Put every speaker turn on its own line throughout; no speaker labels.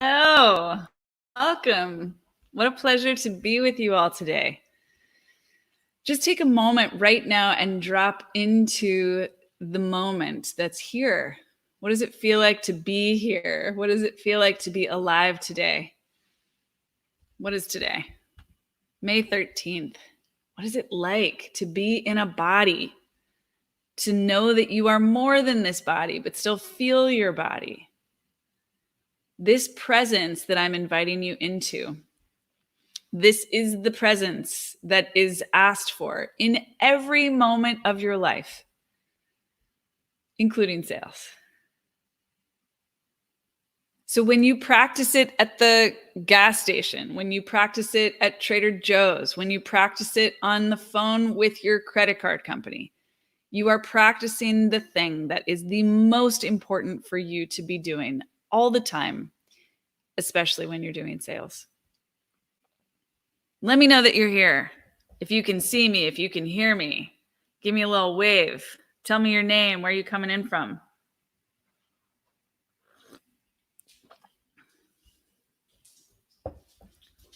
Oh, welcome. What a pleasure to be with you all today. Just take a moment right now and drop into the moment that's here. What does it feel like to be here? What does it feel like to be alive today? What is today? May 13th. What is it like to be in a body? To know that you are more than this body, but still feel your body. This presence that I'm inviting you into. This is the presence that is asked for in every moment of your life, including sales. So when you practice it at the gas station, when you practice it at Trader Joe's, when you practice it on the phone with your credit card company, you are practicing the thing that is the most important for you to be doing all the time, especially when you're doing sales. Let me know that you're here. If you can see me, if you can hear me, give me a little wave. Tell me your name, where are you coming in from?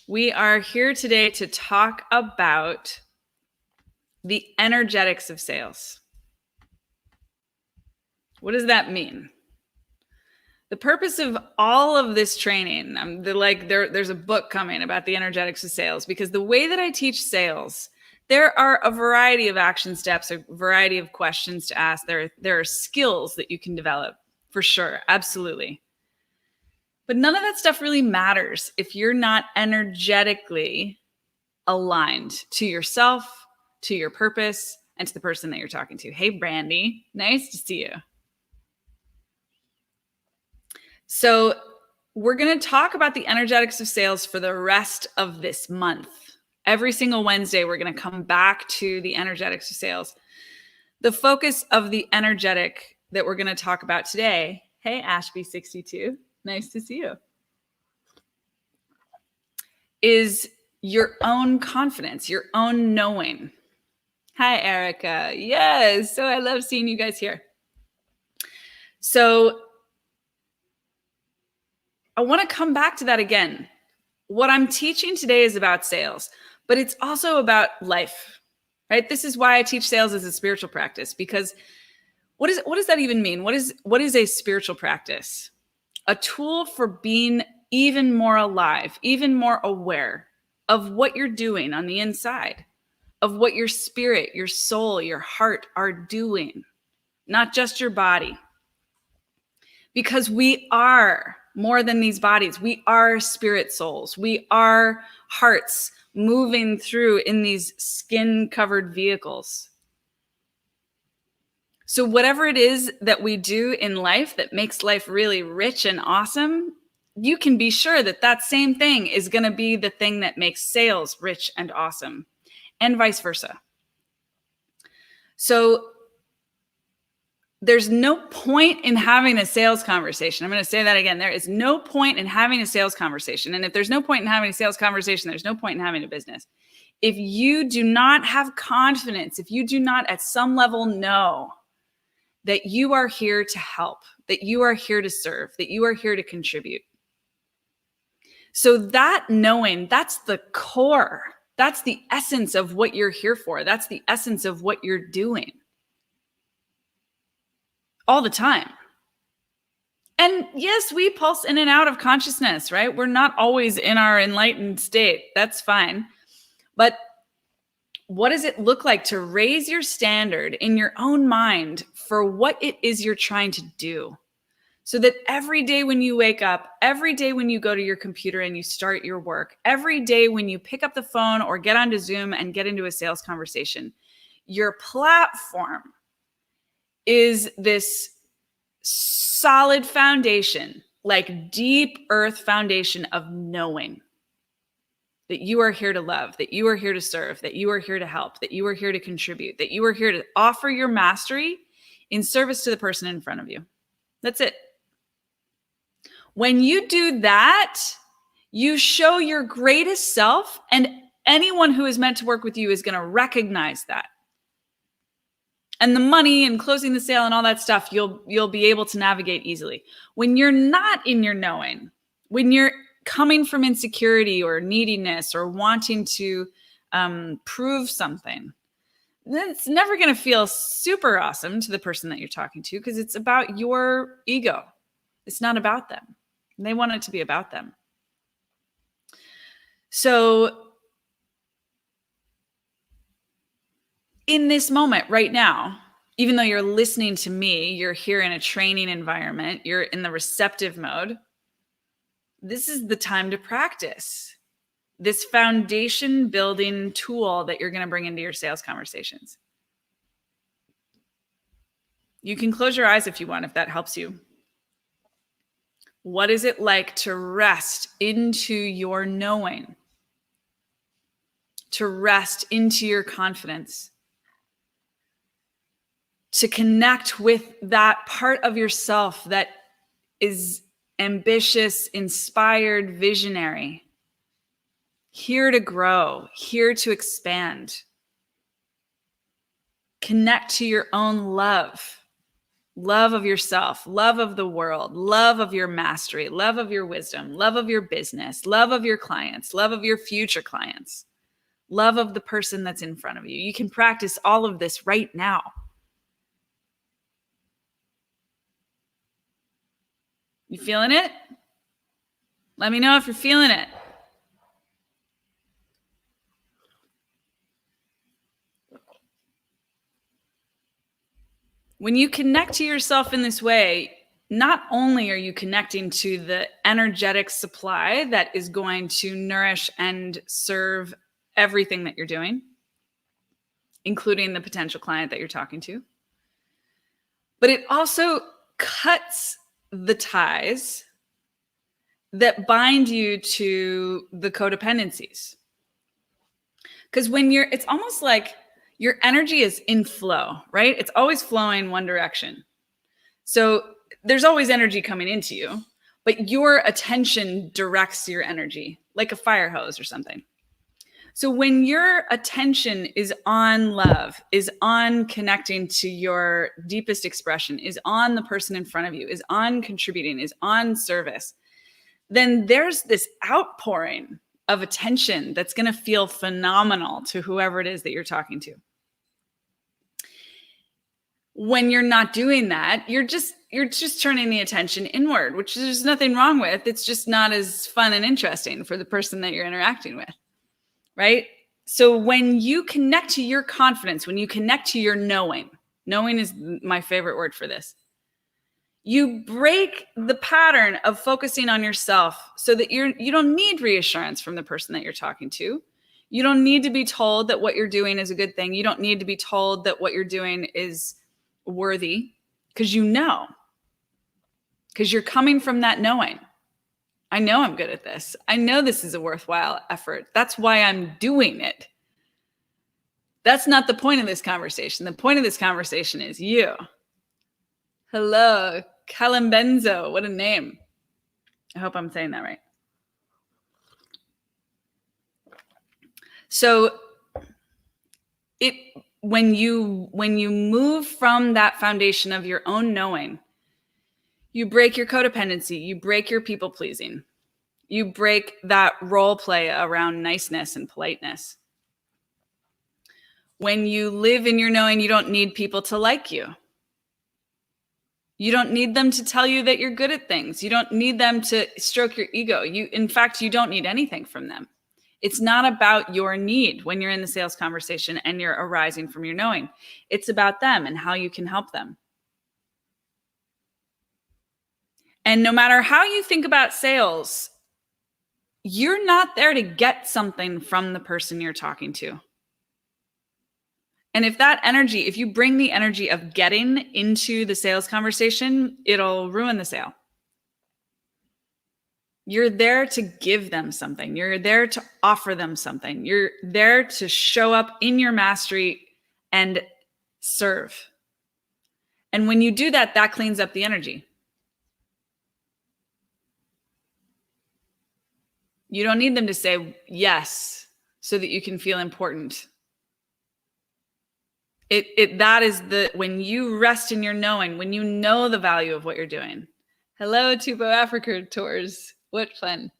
We are here today to talk about the energetics of sales. What does that mean? The purpose of all of this training, there's a book coming about the energetics of sales, because the way that I teach sales, there are a variety of action steps, a variety of questions to ask. There are skills that you can develop, for sure, absolutely. But none of that stuff really matters if you're not energetically aligned to yourself, to your purpose, and to the person that you're talking to. Hey, Brandy, nice to see you. So we're going to talk about the energetics of sales for the rest of this month. Every single Wednesday, we're going to come back to the energetics of sales. The focus of the energetic that we're going to talk about today, hey, Ashby62, nice to see you, is your own confidence, your own knowing. Hi, Erica. Yes. So I love seeing you guys here. So I want to come back to that again. What I'm teaching today is about sales, but it's also about life, right? This is why I teach sales as a spiritual practice, because what does that even mean? What is a spiritual practice? A tool for being even more alive, even more aware of what you're doing on the inside, of what your spirit, your soul, your heart are doing, not just your body. Because we are more than these bodies. We are spirit souls. We are hearts moving through in these skin-covered vehicles. So whatever it is that we do in life that makes life really rich and awesome, you can be sure that that same thing is going to be the thing that makes sales rich and awesome, and vice versa. So there's no point in having a sales conversation. I'm going to say that again. There is no point in having a sales conversation. And if there's no point in having a sales conversation, there's no point in having a business. If you do not have confidence, if you do not at some level know that you are here to help, that you are here to serve, that you are here to contribute. So that knowing, that's the core. That's the essence of what you're here for. That's the essence of what you're doing. All the time. And yes, we pulse in and out of consciousness, right? We're not always in our enlightened state. That's fine. But what does it look like to raise your standard in your own mind for what it is you're trying to do? So that every day when you wake up, every day when you go to your computer and you start your work, every day when you pick up the phone or get onto Zoom and get into a sales conversation, your platform is this solid foundation, like deep earth foundation of knowing that you are here to love, that you are here to serve, that you are here to help, that you are here to contribute, that you are here to offer your mastery in service to the person in front of you. That's it. When you do that, you show your greatest self, and anyone who is meant to work with you is going to recognize that. And the money and closing the sale and all that stuff, you'll be able to navigate easily. When you're not in your knowing, When you're coming from insecurity or neediness or wanting to prove something, it's never going to feel super awesome to the person that you're talking to, because it's about your ego. It's not about them. They want it to be about them. So in this moment right now, even though you're listening to me, you're here in a training environment, you're in the receptive mode, this is the time to practice this foundation building tool that you're going to bring into your sales conversations. You can close your eyes if you want, if that helps you. What is it like to rest into your knowing? To rest into your confidence? To connect with that part of yourself that is ambitious, inspired, visionary, here to grow, here to expand. Connect to your own love of yourself, love of the world, love of your mastery, love of your wisdom, love of your business, love of your clients, love of your future clients, love of the person that's in front of you. You can practice all of this right now. You feeling it? Let me know if you're feeling it. When you connect to yourself in this way, not only are you connecting to the energetic supply that is going to nourish and serve everything that you're doing, including the potential client that you're talking to, but it also cuts the ties that bind you to the codependencies. Because it's almost like your energy is in flow, right? It's always flowing one direction. So there's always energy coming into you, but your attention directs your energy like a fire hose or something. So when your attention is on love, is on connecting to your deepest expression, is on the person in front of you, is on contributing, is on service, then there's this outpouring of attention that's going to feel phenomenal to whoever it is that you're talking to. When you're not doing that, you're just turning the attention inward, which there's nothing wrong with. It's just not as fun and interesting for the person that you're interacting with, right? So when you connect to your confidence, when you connect to your knowing is my favorite word for this. You break the pattern of focusing on yourself so that you don't need reassurance from the person that you're talking to. You don't need to be told that what you're doing is a good thing. You don't need to be told that what you're doing is worthy, because you're coming from that knowing. I know I'm good at this. I know this is a worthwhile effort. That's why I'm doing it. That's not the point of this conversation. The point of this conversation is you. Hello, Calambenzo. What a name. I hope I'm saying that right. So when you move from that foundation of your own knowing, you break your codependency, you break your people pleasing, you break that role play around niceness and politeness. When you live in your knowing, you don't need people to like you. You don't need them to tell you that you're good at things. You don't need them to stroke your ego. In fact, you don't need anything from them. It's not about your need when you're in the sales conversation and you're arising from your knowing. It's about them and how you can help them. And no matter how you think about sales, you're not there to get something from the person you're talking to. And if you bring the energy of getting into the sales conversation, it'll ruin the sale. You're there to give them something. You're there to offer them something. You're there to show up in your mastery and serve. And when you do that, that cleans up the energy. You don't need them to say yes so that you can feel important. That is when you rest in your knowing, when you know the value of what you're doing. Hello, Tupo Africa Tours. What fun.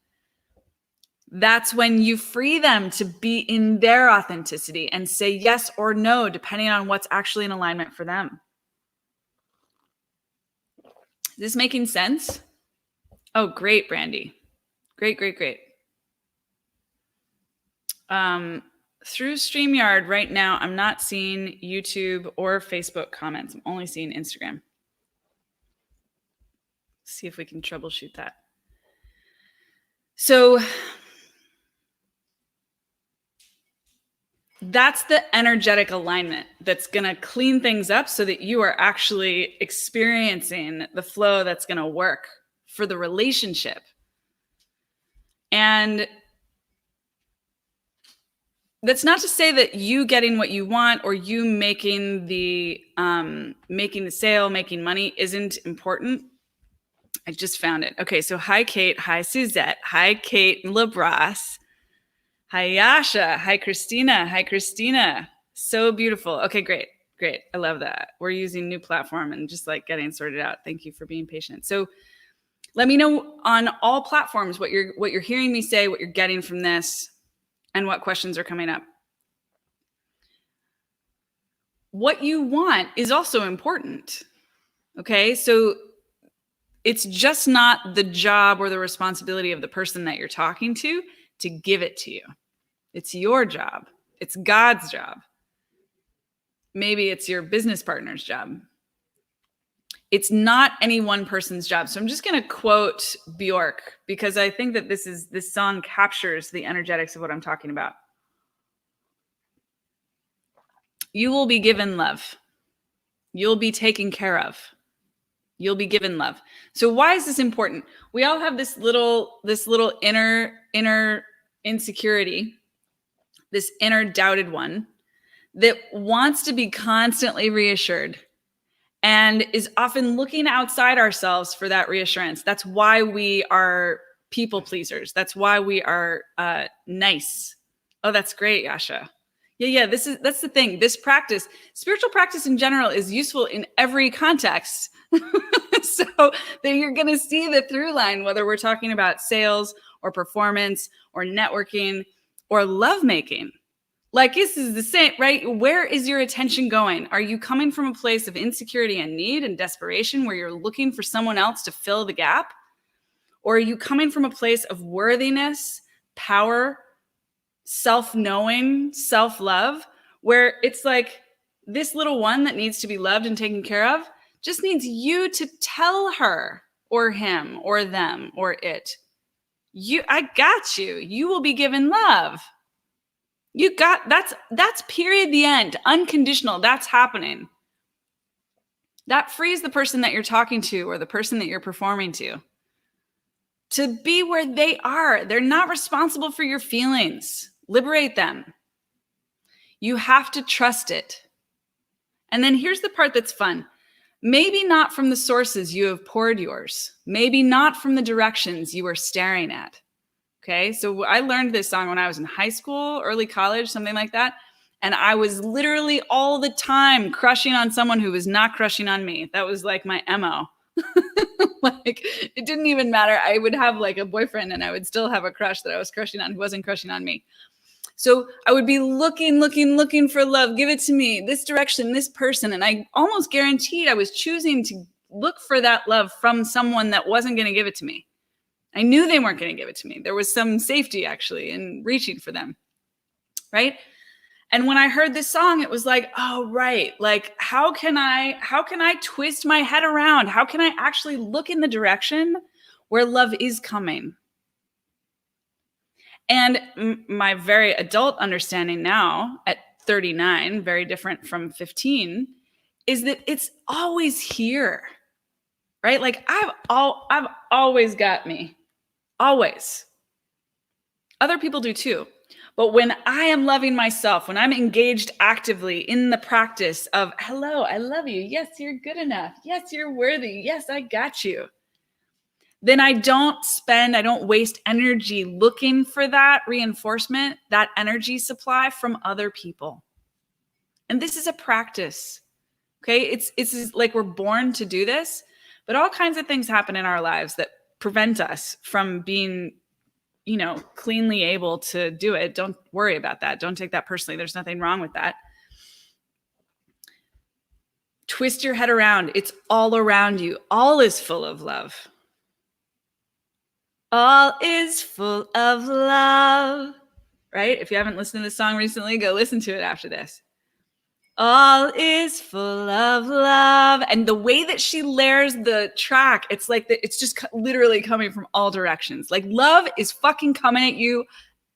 That's when you free them to be in their authenticity and say yes or no, depending on what's actually in alignment for them. Is this making sense? Oh, great, Brandy. Great. Through StreamYard right now, I'm not seeing YouTube or Facebook comments. I'm only seeing Instagram. See if we can troubleshoot that. So that's the energetic alignment that's going to clean things up so that you are actually experiencing the flow that's going to work for the relationship. And that's not to say that you getting what you want or you making the sale, making money isn't important. I just found it. Okay, so hi, Kate. Hi, Suzette. Hi, Kate LaBrasse. Hi, Yasha. Hi, Christina. Hi, Christina. So beautiful. Okay, great. I love that. We're using new platform and just like getting sorted out. Thank you for being patient. So let me know on all platforms what you're hearing me say, what you're getting from this, and what questions are coming up. What you want is also important. Okay, so it's just not the job or the responsibility of the person that you're talking to give it to you. It's your job. It's God's job. Maybe it's your business partner's job. It's not any one person's job. So I'm just going to quote Bjork because I think that this song captures the energetics of what I'm talking about. You will be given love. You'll be taken care of. You'll be given love. So why is this important? We all have this little inner insecurity, this inner doubted one that wants to be constantly reassured and is often looking outside ourselves for that reassurance. That's why we are people pleasers. That's why we are nice. Oh, that's great, Yasha. Yeah. That's the thing. This practice, spiritual practice in general, is useful in every context. So that you're going to see the through line, whether we're talking about sales or performance or networking or lovemaking. Like this is the same, right? Where is your attention going? Are you coming from a place of insecurity and need and desperation where you're looking for someone else to fill the gap? Or are you coming from a place of worthiness, power, self-knowing, self-love, where it's like this little one that needs to be loved and taken care of just needs you to tell her or him or them or it, I got you. You will be given love. That's period, the end, unconditional. That's happening. That frees the person that you're talking to or the person that you're performing to be where they are. They're not responsible for your feelings. Liberate them. You have to trust it. And then here's the part that's fun. Maybe not from the sources you have poured yours. Maybe not from the directions you are staring at. Okay, so I learned this song when I was in high school, early college, something like that. And I was literally all the time crushing on someone who was not crushing on me. That was like my MO. Like it didn't even matter. I would have like a boyfriend and I would still have a crush that I was crushing on who wasn't crushing on me. So I would be looking for love. Give it to me, this direction, this person. And I almost guaranteed I was choosing to look for that love from someone that wasn't going to give it to me. I knew they weren't going to give it to me. There was some safety actually in reaching for them. Right. And when I heard this song, it was like, oh, right. Like, how can I twist my head around? How can I actually look in the direction where love is coming? And my very adult understanding now at 39, very different from 15, is that it's always here, right? Like I've always got me, always. Other people do too. But when I am loving myself, when I'm engaged actively in the practice of, hello, I love you. Yes, you're good enough. Yes, you're worthy. Yes, I got you. Then I don't waste energy looking for that reinforcement, that energy supply from other people. And this is a practice. Okay. It's like we're born to do this, but all kinds of things happen in our lives that prevent us from being, cleanly able to do it. Don't worry about that. Don't take that personally. There's nothing wrong with that. Twist your head around. It's all around you. All is full of love. All is full of love. Right? If you haven't listened to this song recently, go listen to it after this. All is full of love. And the way that she layers the track, it's like it's just literally coming from all directions. Like love is fucking coming at you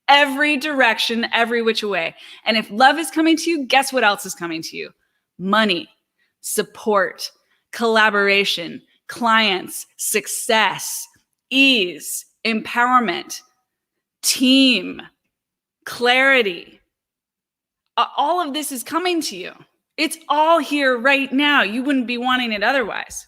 every direction, every which way. And if love is coming to you, guess what else is coming to you? Money, support, collaboration, clients, success, ease, empowerment, team, clarity. All of this is coming to you. It's all here right now. You wouldn't be wanting it otherwise.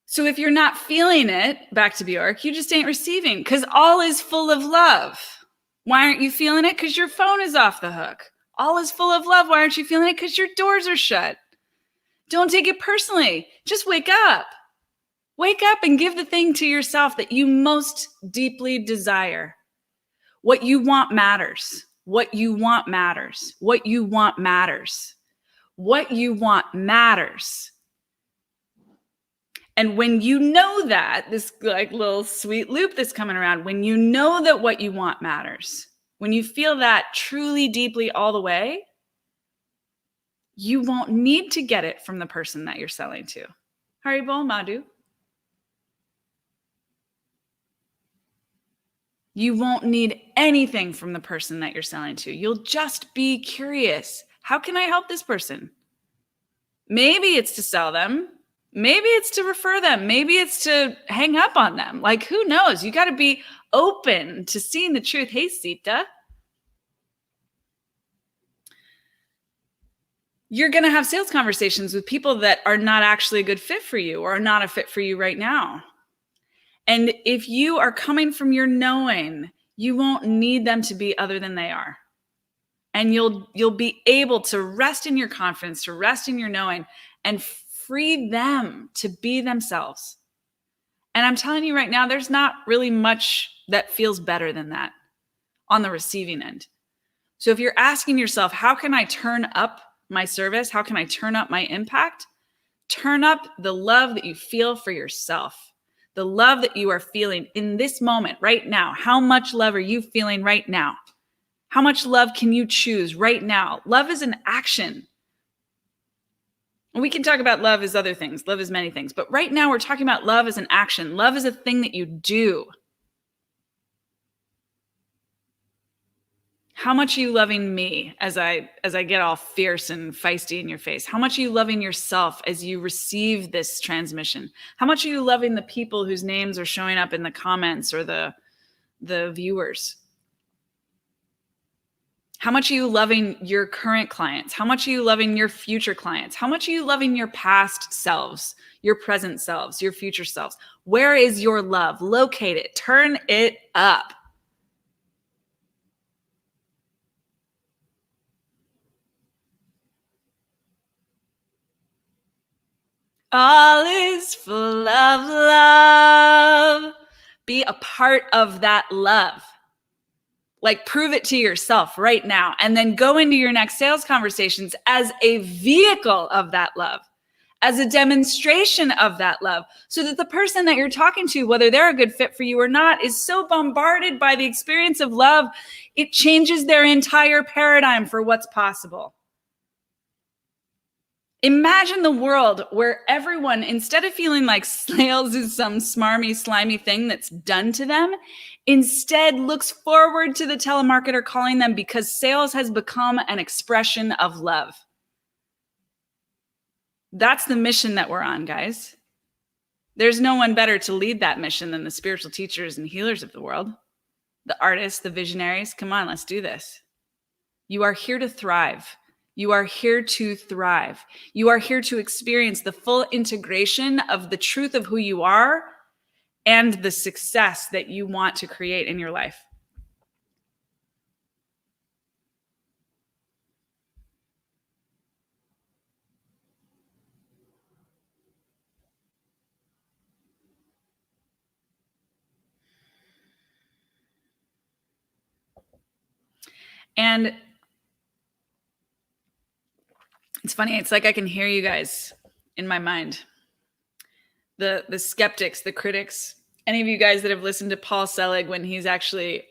So if you're not feeling it, back to Bjork, you just ain't receiving, because all is full of love. Why aren't you feeling it? Because your phone is off the hook. All is full of love. Why aren't you feeling it? Because your doors are shut. Don't take it personally. Just wake up. Wake up and give the thing to yourself that you most deeply desire. What you want matters. What you want matters. What you want matters. What you want matters. And when you know that, this like little sweet loop that's coming around, when you know that what you want matters, when you feel that truly deeply all the way, you won't need to get it from the person that you're selling to. Haribol Madhu. You won't need anything from the person that you're selling to. You'll just be curious. How can I help this person? Maybe it's to sell them. Maybe it's to refer them. Maybe it's to hang up on them. Like, who knows? You got to be open to seeing the truth. Hey, Sita. You're going to have sales conversations with people that are not actually a good fit for you or are not a fit for you right now. And if you are coming from your knowing, you won't need them to be other than they are. And you'll be able to rest in your confidence, to rest in your knowing, and free them to be themselves. And I'm telling you right now, there's not really much that feels better than that on the receiving end. So if you're asking yourself, how can I turn up my service? How can I turn up my impact? Turn up the love that you feel for yourself. The love that you are feeling in this moment, right now. How much love are you feeling right now? How much love can you choose right now? Love is an action. And we can talk about love as other things. Love is many things. But right now we're talking about love as an action. Love is a thing that you do. How much are you loving me as I get all fierce and feisty in your face? How much are you loving yourself as you receive this transmission? How much are you loving the people whose names are showing up in the comments or the viewers? How much are you loving your current clients? How much are you loving your future clients? How much are you loving your past selves, your present selves, your future selves? Where is your love? Locate it. Turn it up. All is full of love. Be a part of that love. Like, prove it to yourself right now, and then go into your next sales conversations as a vehicle of that love, as a demonstration of that love, so that the person that you're talking to, whether they're a good fit for you or not, is so bombarded by the experience of love, it changes their entire paradigm for what's possible. Imagine the world where everyone, instead of feeling like sales is some smarmy, slimy thing that's done to them, instead looks forward to the telemarketer calling them because sales has become an expression of love. That's the mission that we're on, guys. There's no one better to lead that mission than the spiritual teachers and healers of the world, the artists, the visionaries. Come on, let's do this. You are here to thrive. You are here to thrive. You are here to experience the full integration of the truth of who you are and the success that you want to create in your life. And it's funny. It's like I can hear you guys in my mind. The skeptics, the critics, any of you guys that have listened to Paul Selig when he's actually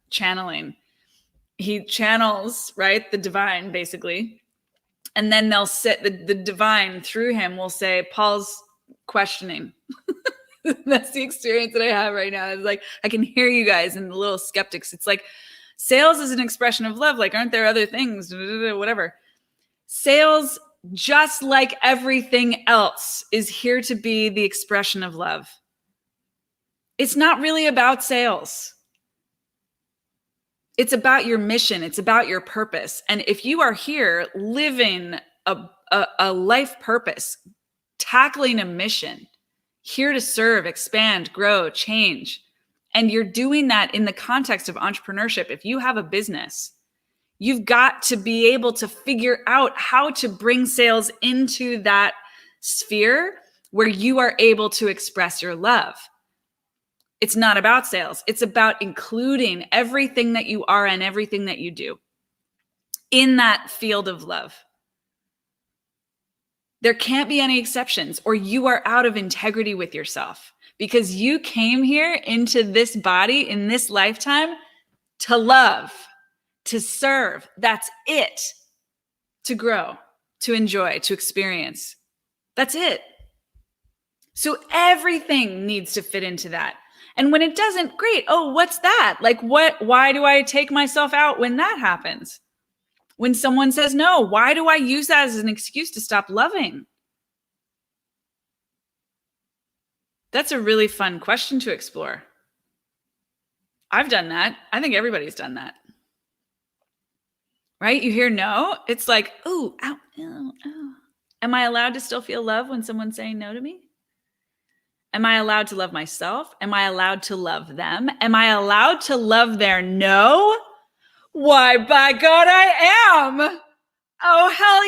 channeling, he channels, right, the divine basically. And then they'll sit, the divine through him will say, Paul's questioning. That's the experience that I have right now. It's like, I can hear you guys and the little skeptics. It's like, sales is an expression of love. Like, aren't there other things? Whatever. Sales, just like everything else, is here to be the expression of love. It's not really about sales. It's about your mission. It's about your purpose. And if you are here living a life purpose, tackling a mission, here to serve, expand, grow, change, and you're doing that in the context of entrepreneurship, if you have a business, you've got to be able to figure out how to bring sales into that sphere where you are able to express your love. It's not about sales. It's about including everything that you are and everything that you do in that field of love. There can't be any exceptions, or you are out of integrity with yourself, because you came here into this body in this lifetime to love, to serve. That's it. To grow, to enjoy, to experience. That's it. So everything needs to fit into that. And when it doesn't, great. Oh, what's that? Like, why do I take myself out when that happens? When someone says no, why do I use that as an excuse to stop loving? That's a really fun question to explore. I've done that. I think everybody's done that. Right? You hear no, it's like, ooh, ow, ow, ow. Am I allowed to still feel love when someone's saying no to me? Am I allowed to love myself? Am I allowed to love them? Am I allowed to love their no? Why, by God, I am. Oh, hell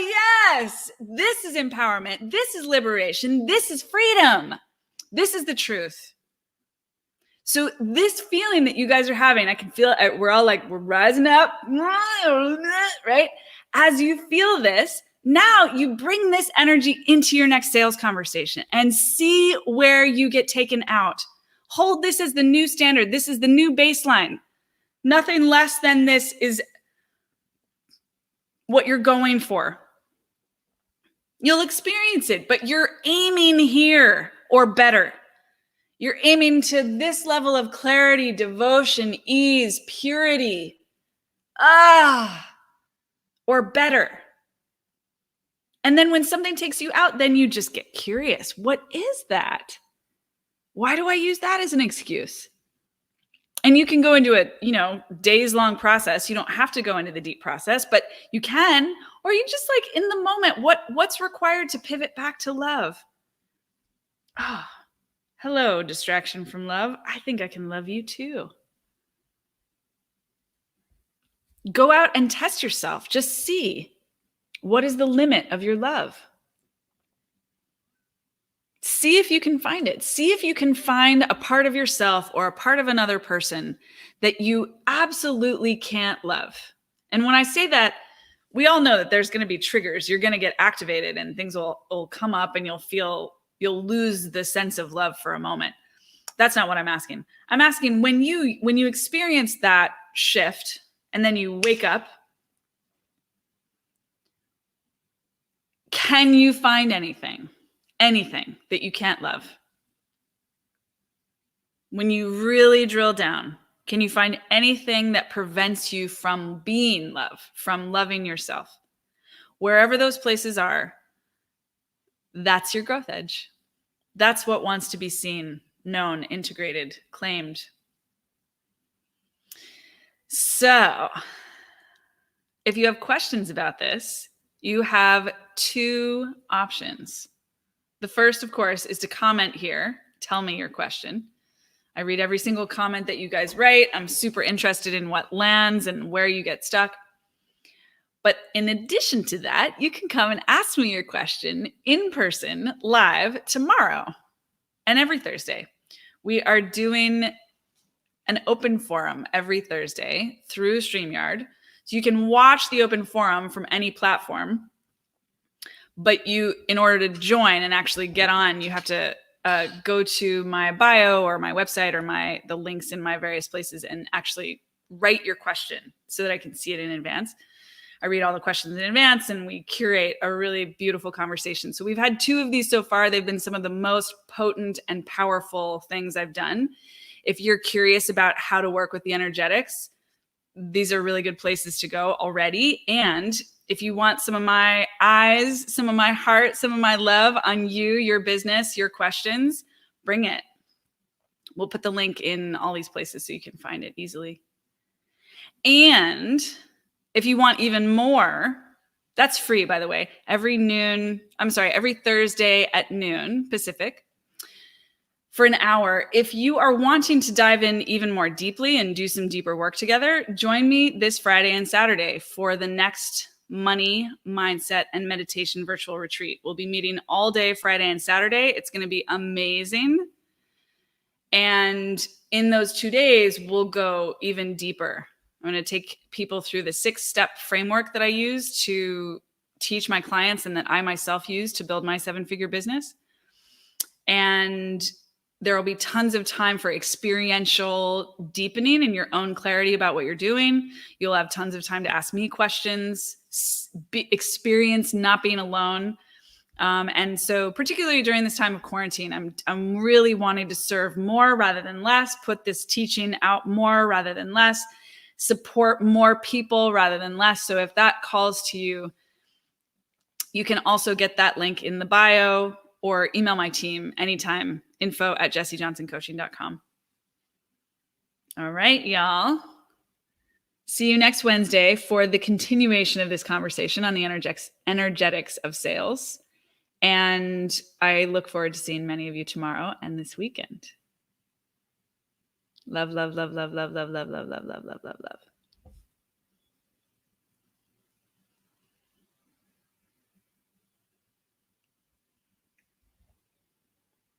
yes. This is empowerment. This is liberation. This is freedom. This is the truth. So this feeling that you guys are having, I can feel it. We're all like, we're rising up, right? As you feel this, now you bring this energy into your next sales conversation and see where you get taken out. Hold this as the new standard. This is the new baseline. Nothing less than this is what you're going for. You'll experience it, but you're aiming here or better. You're aiming to this level of clarity, devotion, ease, purity, or better. And then when something takes you out, then you just get curious. What is that? Why do I use that as an excuse? And you can go into a, days-long process. You don't have to go into the deep process, but you can, or you just like in the moment, what's required to pivot back to love? Hello, distraction from love. I think I can love you too. Go out and test yourself. Just see, what is the limit of your love? See if you can find it. See if you can find a part of yourself or a part of another person that you absolutely can't love. And when I say that, we all know that there's going to be triggers. You're going to get activated and things will come up and you'll lose the sense of love for a moment. That's not what I'm asking. I'm asking when you experience that shift and then you wake up, can you find anything that you can't love? When you really drill down, can you find anything that prevents you from being love, from loving yourself? Wherever those places are, that's your growth edge. That's what wants to be seen, known, integrated, claimed. So, if you have questions about this, you have two options. The first, of course, is to comment here. Tell me your question. I read every single comment that you guys write. I'm super interested in what lands and where you get stuck. But in addition to that, you can come and ask me your question in person, live, tomorrow and every Thursday. We are doing an open forum every Thursday through StreamYard. So you can watch the open forum from any platform, but in order to join and actually get on, you have to go to my bio or my website or the links in my various places and actually write your question so that I can see it in advance. I read all the questions in advance and we curate a really beautiful conversation. So we've had 2 of these so far. They've been some of the most potent and powerful things I've done. If you're curious about how to work with the energetics, these are really good places to go already. And if you want some of my eyes, some of my heart, some of my love on you, your business, your questions, bring it. We'll put the link in all these places so you can find it easily. And if you want even more, that's free, by the way, every Thursday at noon Pacific for an hour. If you are wanting to dive in even more deeply and do some deeper work together, join me this Friday and Saturday for the next money, mindset, and meditation virtual retreat. We'll be meeting all day Friday and Saturday. It's going to be amazing. And in those 2 days, we'll go even deeper. I'm going to take people through the 6-step framework that I use to teach my clients and that I myself use to build my 7-figure business. And there will be tons of time for experiential deepening in your own clarity about what you're doing. You'll have tons of time to ask me questions, experience not being alone. And so particularly during this time of quarantine, I'm really wanting to serve more rather than less, put this teaching out more rather than less, support more people rather than less. So if that calls to you, you can also get that link in the bio or email my team anytime, info@jessiejohnsoncoaching.com. All right, y'all. See you next Wednesday for the continuation of this conversation on the energetics of sales. And I look forward to seeing many of you tomorrow and this weekend. Love, love, love, love, love, love, love, love, love, love, love, love, love.